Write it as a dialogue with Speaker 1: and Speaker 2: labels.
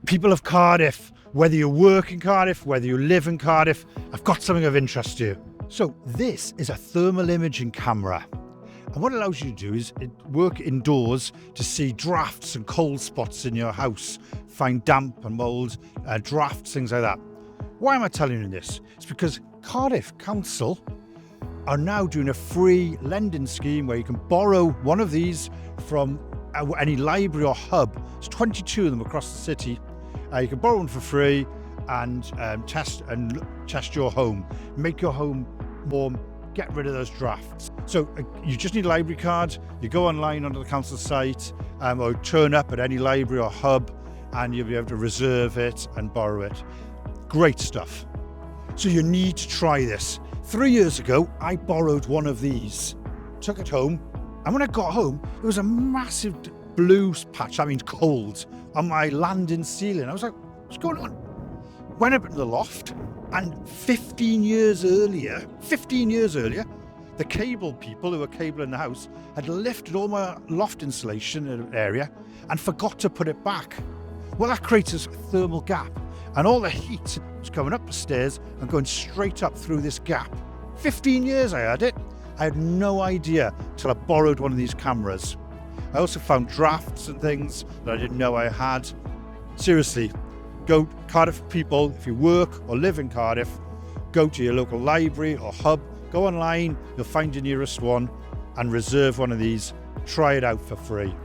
Speaker 1: People of Cardiff, whether you work in Cardiff, whether you live in Cardiff, I've got something of interest to you. So this is a thermal imaging camera. And what it allows you to do is work indoors to see drafts and cold spots in your house, find damp and mould, drafts, things like that. Why am I telling you this? It's because Cardiff Council are now doing a free lending scheme where you can borrow one of these from any library or hub. There's 22 of them across the city. You can borrow one for free and test your home, make your home warm, get rid of those drafts. So you just need a library card. You go online onto the council site or turn up at any library or hub and you'll be able to reserve it and borrow it. Great stuff. So you need to try this. 3 years ago, I borrowed one of these, took it home, and when I got home, there was a massive blue patch, that means cold, on my landing ceiling. I was like, what's going on? Went up into the loft, and 15 years earlier, the cable people who were cabling the house had lifted all my loft insulation area and forgot to put it back. Well, that creates a thermal gap, and all the heat was coming up the stairs and going straight up through this gap. 15 years I had it. I had no idea till I borrowed one of these cameras. I also found drafts and things that I didn't know I had. Seriously, go Cardiff people, if you work or live in Cardiff, go to your local library or hub, go online, you'll find your nearest one and reserve one of these. Try it out for free.